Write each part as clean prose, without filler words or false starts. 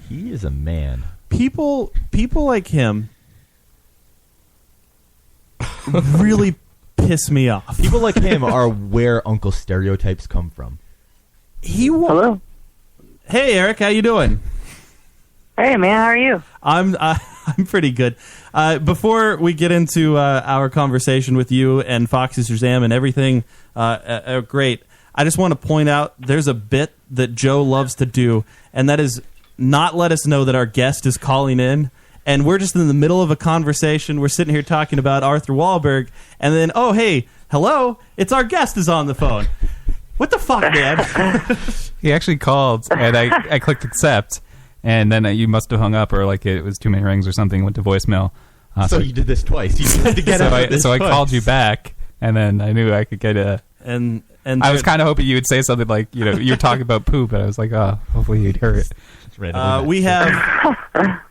He is a man. People like him really piss me off. People like him are where Uncle stereotypes come from. Hello. Hey, Eric, how you doing? Hey, man, how are you? I'm pretty good. Before we get into our conversation with you and Foxy Shazam and everything, great. I just want to point out there's a bit that Joe loves to do, and that is not let us know that our guest is calling in. And we're just in the middle of a conversation. We're sitting here talking about Arthur Wahlberg, and then, oh, hey, hello, it's our guest is on the phone. What the fuck, man? He actually called, and I clicked accept, and then you must have hung up, or like it was too many rings or something, went to voicemail. So you did this twice. You had to get out of this So I twice. called you back, and then I knew I could get a... And I was kind of hoping you would say something like, you're talking about poop, but I was like, oh, hopefully you'd hear it. We have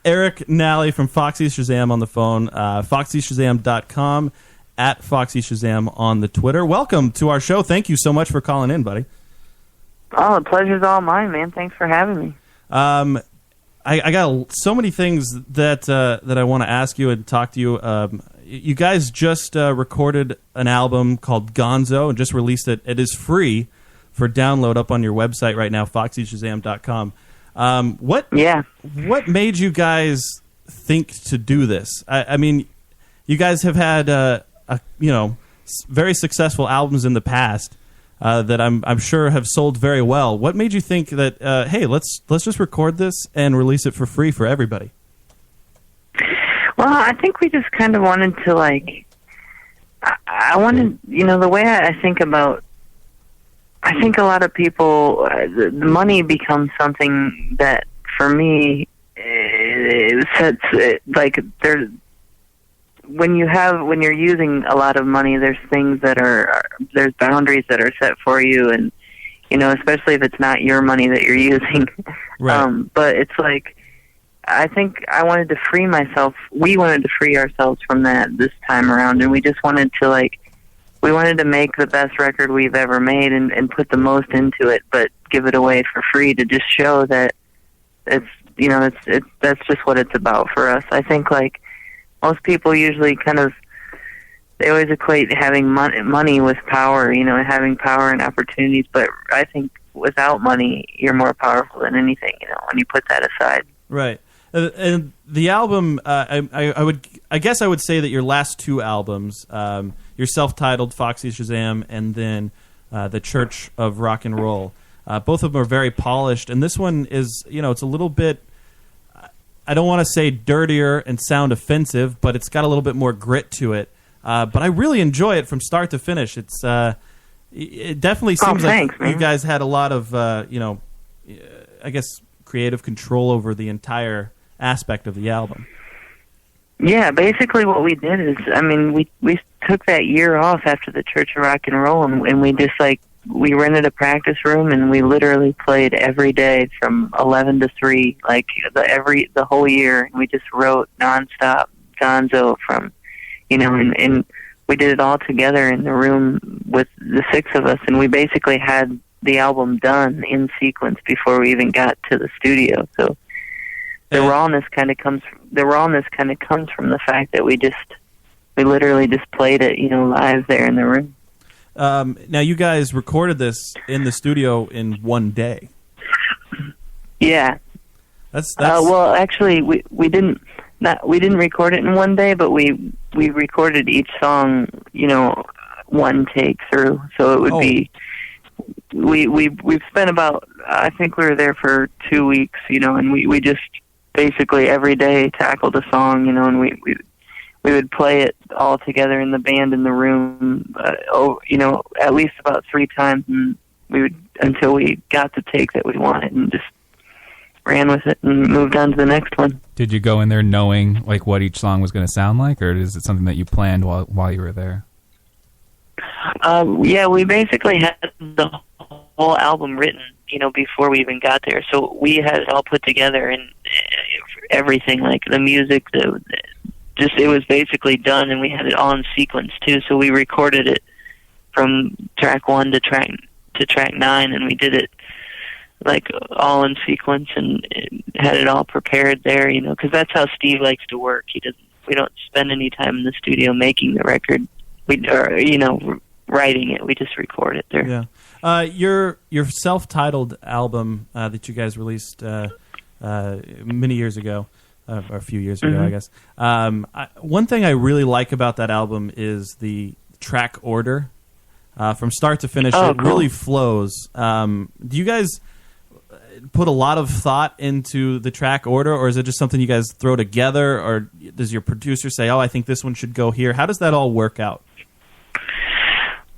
Eric Nally from Foxy Shazam on the phone, foxyshazam.com, at Foxy Shazam on the Twitter. Welcome to our show. Thank you so much for calling in, buddy. Oh, the pleasure's all mine, man. Thanks for having me. I got so many things that I want to ask you and talk to you. You guys just recorded an album called Gonzo and just released it. It is free for download up on your website right now, foxyshazam.com. What made you guys think to do this? I mean, you guys have had very successful albums in the past that I'm sure have sold very well. What made you think that hey, let's just record this and release it for free for everybody? Well, I think we just kind of wanted to, I wanted, the way I think about, I think a lot of people, the money becomes something that, for me, when you're using a lot of money, there's things there's boundaries that are set for you, and, especially if it's not your money that you're using. Right. But it's like, I think I wanted to free myself. We wanted to free ourselves from that this time around, and we just wanted to we wanted to make the best record we've ever made and put the most into it, but give it away for free to just show that it's that's just what it's about for us. I think most people usually they always equate having money with power, having power and opportunities, but I think without money, you're more powerful than anything, when you put that aside. Right. And the album, I guess I would say that your last two albums, your self-titled Foxy Shazam and then The Church of Rock and Roll, both of them are very polished. And this one is, it's a little bit, I don't want to say dirtier and sound offensive, but it's got a little bit more grit to it. But I really enjoy it from start to finish. It's it definitely seems like you guys had a lot of, I guess, creative control over the entire aspect of the album. Yeah, basically what we did is, we took that year off after the Church of Rock and Roll, and we just we rented a practice room, and we literally played every day from 11 to 3, the whole year. And we just wrote nonstop Gonzo from, and we did it all together in the room with the 6 of us, and we basically had the album done in sequence before we even got to the studio. So the rawness kind of comes from the fact that we literally just played it, live there in the room. Now you guys recorded this in the studio in one day. Yeah. That's well, actually, we didn't record it in one day, but we recorded each song, one take through. So it would be. We've spent about, I think we were there for 2 weeks, and we just basically every day tackled a song, and we would play it all together in the band in the room, at least about 3 times, and until we got the take that we wanted, and just ran with it and moved on to the next one. Did you go in there knowing what each song was going to sound like, or is it something that you planned while you were there? Yeah, we basically had the whole album written, before we even got there. So we had it all put together, and everything, the music, it was basically done, and we had it all in sequence too. So we recorded it from track 1 to track 9, and we did it like all in sequence and had it all prepared there, you know, because that's how Steve likes to work. We don't spend any time in the studio making the record, writing it. We just record it there. Yeah. Your self-titled album that you guys released many years ago, or a few years ago, I guess. One thing I really like about that album is the track order. From start to finish, it really flows. Do you guys put a lot of thought into the track order, or is it just something you guys throw together, or does your producer say, "Oh, I think this one should go here"? How does that all work out?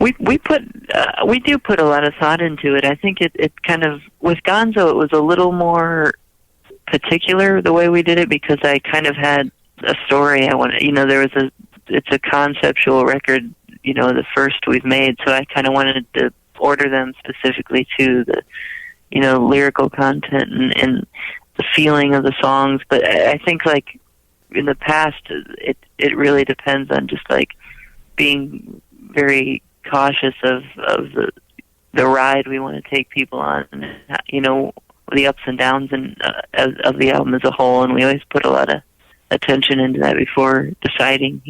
We do put a lot of thought into it. I think it kind of, with Gonzo, it was a little more particular the way we did it, because I kind of had a story I wanted. It's a conceptual record, the first we've made, so I kind of wanted to order them specifically to the lyrical content and the feeling of the songs. But I think, like, in the past, it really depends on just, like, being very cautious of the ride we want to take people on, and, the ups and downs of the album as a whole, and we always put a lot of attention into that before deciding,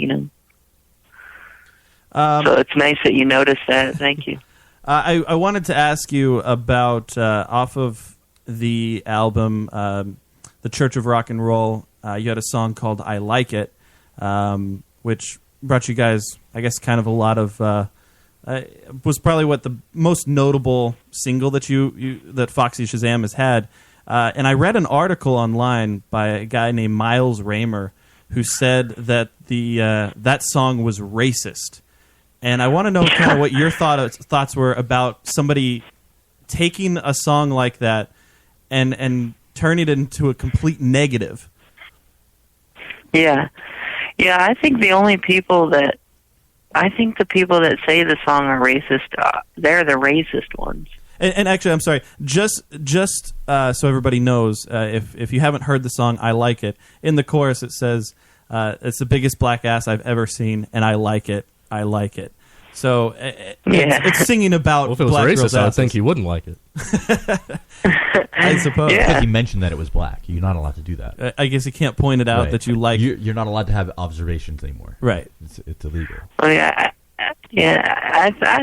So it's nice that you noticed that. Thank you. I wanted to ask you about, off of the album, The Church of Rock and Roll, you had a song called I Like It, which brought you guys, I guess, kind of a lot of... was probably what the most notable single that that Foxy Shazam has had. And I read an article online by a guy named Miles Raymer who said that that song was racist. And I want to know kind of what your thoughts were about somebody taking a song like that and turning it into a complete negative. Yeah. I think the people that say the song are racist, they're the racist ones. And actually, I'm sorry, just so everybody knows, if you haven't heard the song I Like It, in the chorus it says, it's the biggest black ass I've ever seen, and I like it. I like it. So it's singing about if it was black racist, girls' I would asses. think he wouldn't like it. I suppose. I think he mentioned that it was black. You're not allowed to do that. I guess you can't point it out Right. that you like. You're not allowed to have observations anymore. Right. It's illegal. Well, I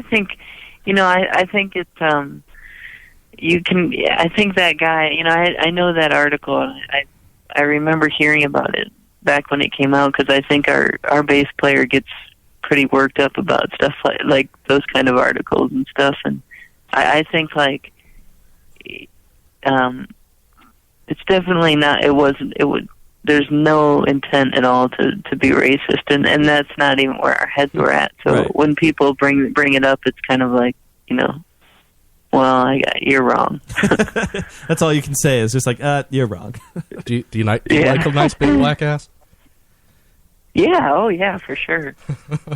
think, I think it's, you can, I think that guy, I know that article, and I remember hearing about it back when it came out, because I think our bass player gets pretty worked up about stuff like those kind of articles and stuff, and I think, like, it's definitely not, there's no intent at all to be racist, and that's not even where our heads were at. So Right. when people bring it up, it's kind of like, well, you're wrong. That's all you can say is just like, you're wrong. Do you like a nice big black ass? Yeah, oh yeah, for sure.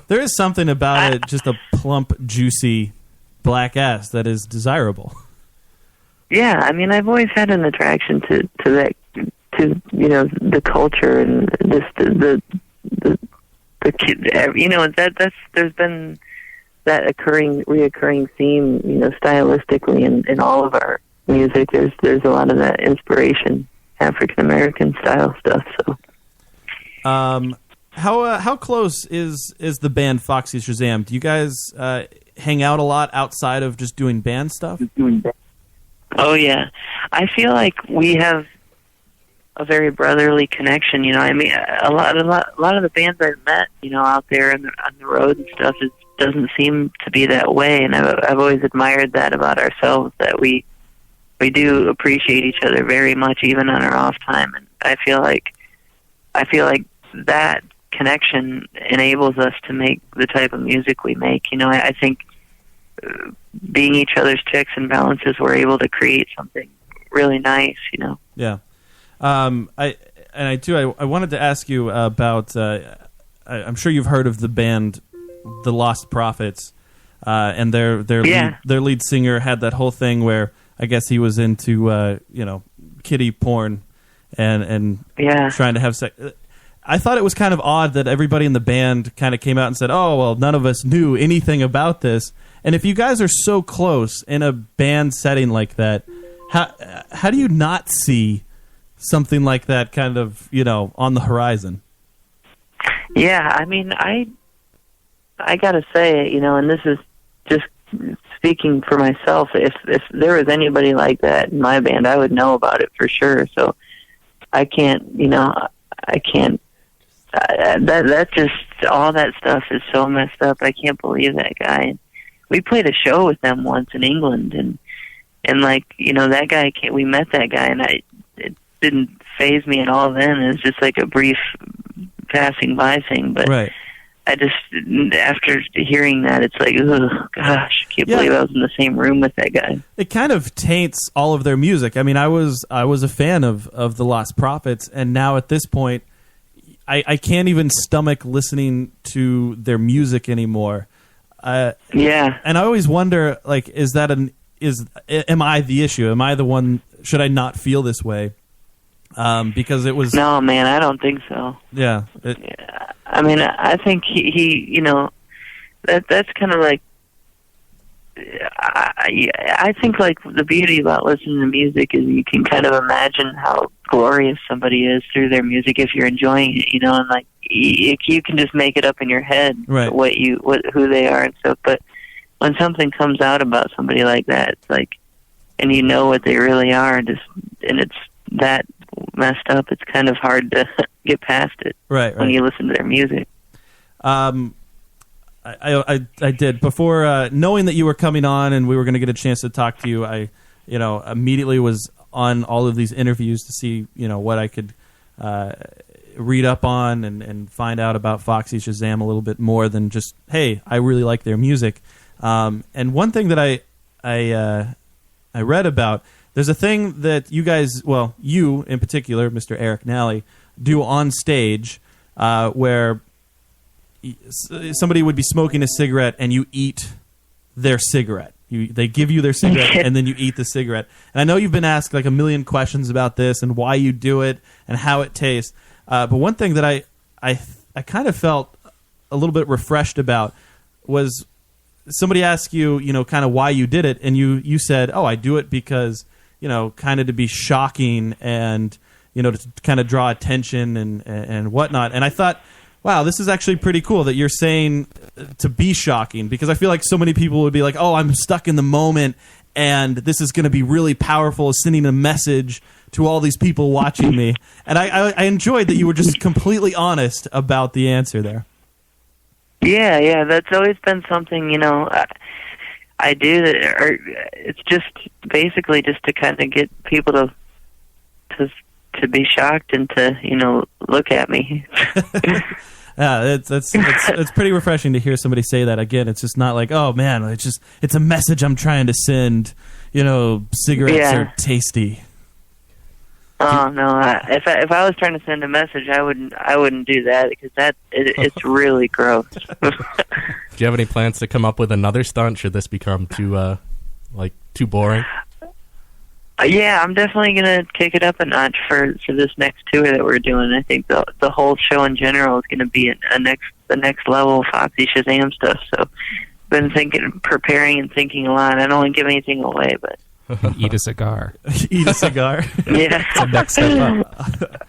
There is something about it, just a plump, juicy black ass that is desirable. Yeah, I mean, I've always had an attraction to that, to the culture and just the kid. There's been that reoccurring theme, stylistically in all of our music. There's a lot of that inspiration, African American style stuff. So, how close is the band Foxy Shazam? Do you guys hang out a lot outside of just doing band stuff? Oh yeah, I feel like we have a very brotherly connection. I mean, a lot of the bands I've met, out there on the road and stuff, it doesn't seem to be that way. And I've always admired that about ourselves, that we do appreciate each other very much, even on our off time. And I feel like that connection enables us to make the type of music we make. I think being each other's checks and balances, we're able to create something really nice. Yeah. I wanted to ask you about. I'm sure you've heard of the band, The Lost Prophets, and their lead singer had that whole thing where I guess he was into kiddie porn and trying to have sex. I thought it was kind of odd that everybody in the band kind of came out and said, "Oh, well, none of us knew anything about this." And if you guys are so close in a band setting like that, how do you not see something like that kind of, on the horizon? Yeah, I mean, I gotta say, and this is just speaking for myself. If there was anybody like that in my band, I would know about it for sure. So I can't, I can't. That just all that stuff is so messed up. I can't believe that guy. We played a show with them once in England, and like, that guy. We met that guy, and it didn't faze me at all. Then it was just like a brief passing by thing, but right. I just, after hearing that, it's like, oh gosh, I can't believe I was in the same room with that guy. It kind of taints all of their music. I mean, I was a fan of the Lost Prophets, and now at this point, I can't even stomach listening to their music anymore. Yeah. And I always wonder, like, am I the issue? Am I the one? Should I not feel this way? Because it was. No, man, I don't think so. Yeah. I mean, I think he that's kind of like. I think, like, the beauty about listening to music is you can kind of imagine how glorious somebody is through their music if you're enjoying it, and like you can just make it up in your head, right, who they are and stuff. But when something comes out about somebody like that, it's like, and you know what they really are, and it's that messed up, it's kind of hard to get past it, right. When you listen to their music. I did before knowing that you were coming on and we were going to get a chance to talk to you. I immediately was on all of these interviews to see what I could read up on and find out about Foxy Shazam a little bit more than just, hey, I really like their music. And one thing that I read about, there's a thing that you guys, well, you in particular, Mr. Eric Nally, do on stage where somebody would be smoking a cigarette and you eat their cigarette. They give you their cigarette and then you eat the cigarette. And I know you've been asked like a million questions about this and why you do it and how it tastes. But one thing that I kind of felt a little bit refreshed about was somebody asked you, kind of why you did it, and you said, "Oh, I do it because, kind of to be shocking and, to kind of draw attention and whatnot." And I thought, wow, this is actually pretty cool that you're saying to be shocking, because I feel like so many people would be like, oh, I'm stuck in the moment and this is going to be really powerful, sending a message to all these people watching me. And I enjoyed that you were just completely honest about the answer there. Yeah, that's always been something, I do that, or it's just basically just to kind of get people to be shocked and to, look at me. Yeah, it's pretty refreshing to hear somebody say that. Again, it's just not like, oh man, it's a message I'm trying to send. Cigarettes are tasty. Oh no! If I was trying to send a message, I wouldn't do that, because it's really gross. Do you have any plans to come up with another stunt? Should this become too boring? Yeah, I'm definitely gonna kick it up a notch for this next tour that we're doing. I think the whole show in general is gonna be the next level of Foxy Shazam stuff. So, been preparing and thinking a lot. I don't want to give anything away, but eat a cigar. Eat a cigar. Yeah, it's the next step up.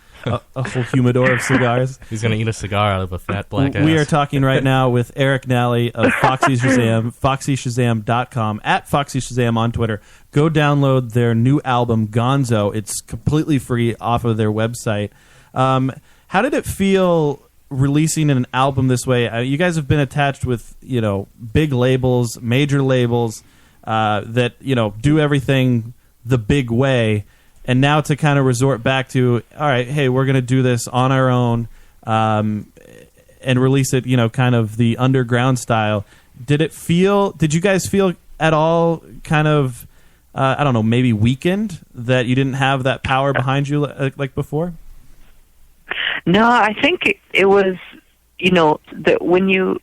A whole humidor of cigars. He's going to eat a cigar out of a fat black ass. We are talking right now with Eric Nally of Foxy Shazam, foxyshazam.com, at Foxy Shazam on Twitter. Go download their new album, Gonzo. It's completely free off of their website. How did it feel releasing an album this way? You guys have been attached with, big labels, major labels that, do everything the big way. And now to kind of resort back to, all right, hey, we're going to do this on our own and release it, kind of the underground style. Did you guys feel at all kind of, I don't know, maybe weakened that you didn't have that power behind you like before? No, I think it was, that when you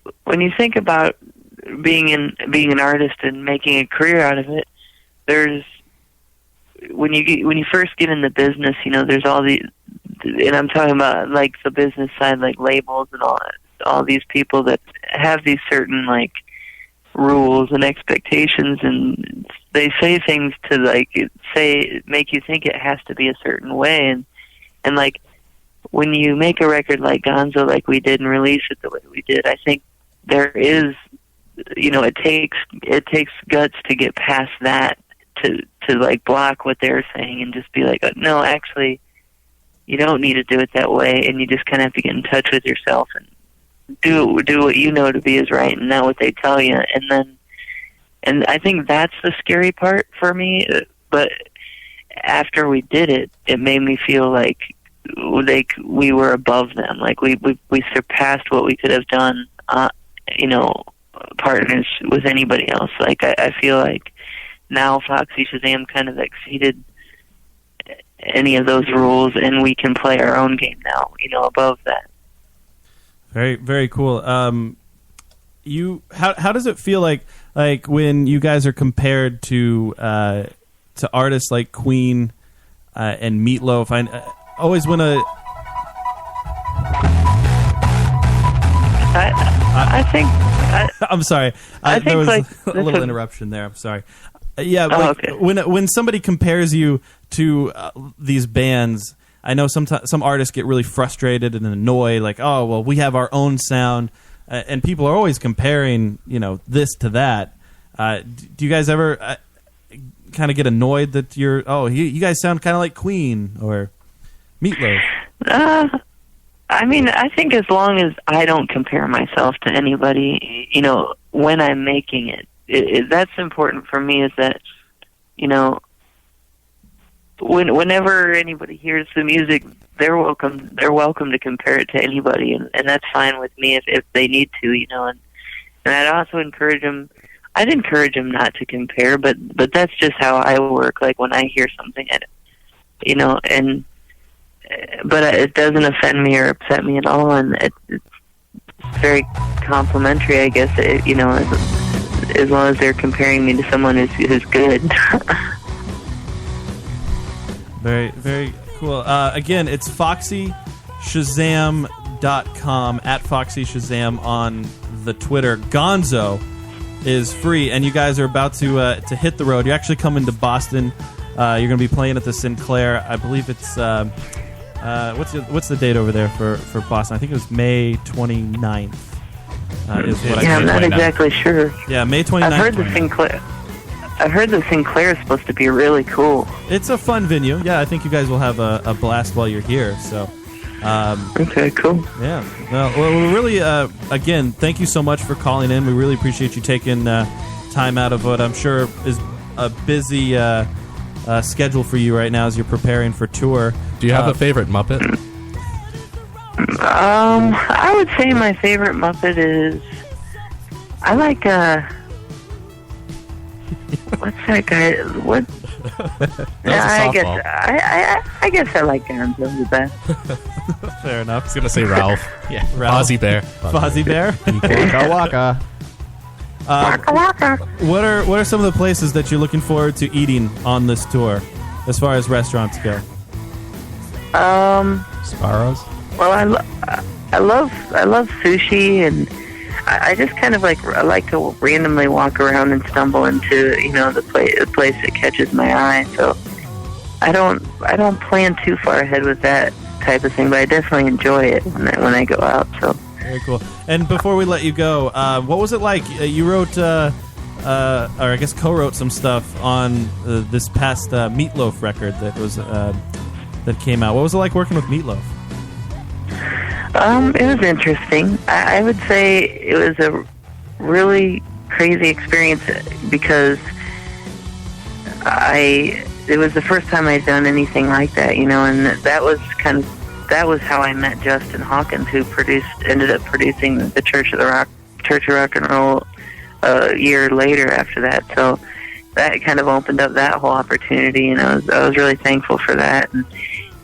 think about being an artist and making a career out of it, there's, when you first get in the business, there's all the, and I'm talking about like the business side, like labels and all these people that have these certain like rules and expectations and they say things to like make you think it has to be a certain way, and like when you make a record like Gonzo, like we did, and release it the way we did, I think there is, it takes guts to get past that, to like block what they're saying and just be like, no, actually, you don't need to do it that way, and you just kind of have to get in touch with yourself and do what you know to be is right, and not what they tell you, and I think that's the scary part for me. But after we did it, it made me feel like we were above them, like we surpassed what we could have done, partners with anybody else. Like I feel like now Foxy Shazam kind of exceeded any of those rules, and we can play our own game now, above that. Very, very cool. How does it feel like when you guys are compared to artists like Queen and Meatloaf? I always want to. I think. I'm sorry. I think there was like, a little interruption there. I'm sorry. Yeah, okay. When somebody compares you to these bands, I know some artists get really frustrated and annoyed, like, oh, well, we have our own sound, and people are always comparing, this to that. Do you guys ever kind of get annoyed that you guys sound kind of like Queen or Meatloaf? I mean, I think as long as I don't compare myself to anybody, when I'm making it, that's important for me, is that, whenever anybody hears the music, they're welcome to compare it to anybody, and that's fine with me if they need to, and I'd also encourage them. I'd encourage them not to compare, but that's just how I work. Like when I hear something, but it doesn't offend me or upset me at all, and it's very complimentary, I guess. As long as they're comparing me to someone who's good. Very, very cool. Again, it's FoxyShazam.com, at Foxy Shazam on the Twitter. Gonzo is free, and you guys are about to hit the road. You're actually coming to Boston. You're going to be playing at the Sinclair. I believe it's what's the date over there for Boston? I think it was May 29th. I'm not exactly sure. Yeah, May 29th. I've heard the Sinclair is supposed to be really cool. It's a fun venue. Yeah, I think you guys will have a blast while you're here. So, okay, cool. Yeah. Well, we're really, again, thank you so much for calling in. We really appreciate you taking time out of what I'm sure is a busy schedule for you right now as you're preparing for tour. Do you have a favorite Muppet? I would say my favorite Muppet is, I like, what's that guy? What? I guess I like Gonzo the best. Fair enough. I was gonna say Ralph. Yeah, Ralph. Fozzie Bear. Fozzie Bear. Waka waka. What are some of the places that you're looking forward to eating on this tour, as far as restaurants go? Sparrows. Well, I love sushi, and I just kind of like, I like to randomly walk around and stumble into the place that catches my eye. So I don't plan too far ahead with that type of thing, but I definitely enjoy it when I go out. So very cool. And before we let you go, what was it like? You wrote, or I guess co-wrote some stuff on this past Meatloaf record that was that came out. What was it like working with Meatloaf? It was interesting. I would say it was a really crazy experience because it was the first time I'd done anything like that, and that was how I met Justin Hawkins, who ended up producing the Church of Rock and Roll a year later after that. So that kind of opened up that whole opportunity, and I was really thankful for that.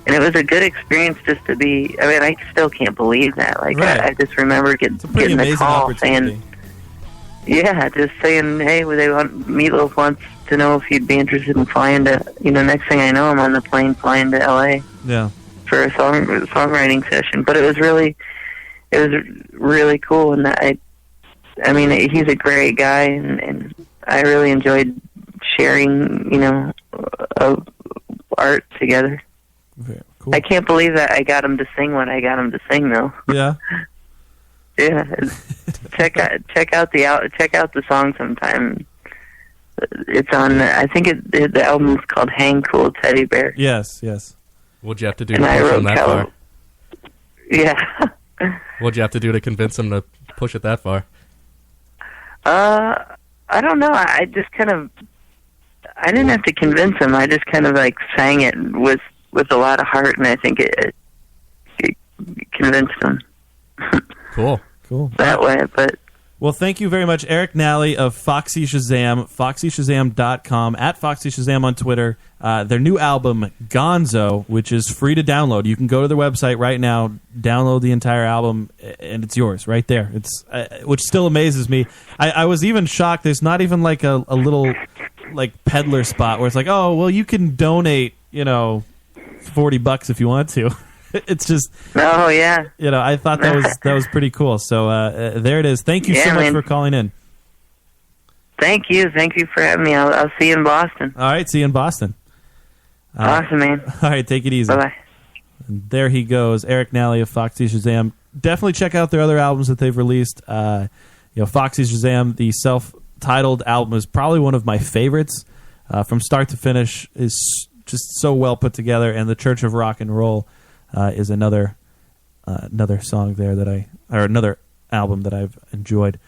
And it was a good experience just to be. I mean, I still can't believe that. Like, right. I just remember getting the call saying, just saying, hey, Meatloaf wants to know if you'd be interested in flying to. Next thing I know, I'm on the plane flying to L.A. Yeah. For a songwriting session. But it was really cool, and I mean, he's a great guy, and I really enjoyed sharing, of art together. Very cool. I can't believe that I got him to sing what I got him to sing, though. Yeah. Yeah, check out the song sometime. It's on. I think the album is called "Hang Cool Teddy Bear." Yes. What'd you have to do to And I push wrote him that far? Yeah. What'd you have to do to convince him to push it that far? I don't know. I just kind of. I didn't have to convince him. I just kind of like sang it with a lot of heart, and I think it convinced him. Cool. That way, but. Well, thank you very much, Eric Nally of Foxy Shazam, foxyshazam.com, at Foxy Shazam on Twitter. Their new album, Gonzo, which is free to download. You can go to their website right now, download the entire album, and it's yours right there. It's which still amazes me. I was even shocked. There's not even like a little like peddler spot where it's like, oh, well, you can donate, $40 if you want to. It's just, oh yeah, I thought that was pretty cool. So there it is. Thank you so much for calling in. Thank you for having me. I'll see you in Boston. All right, see you in Boston. Awesome, man. All right, take it easy. Bye bye. And there he goes, Eric Nally of Foxy Shazam. Definitely check out their other albums that they've released. Foxy Shazam, the self-titled album, is probably one of my favorites. From start to finish, is just so well put together. And the Church of Rock and Roll is another song there another album that I've enjoyed.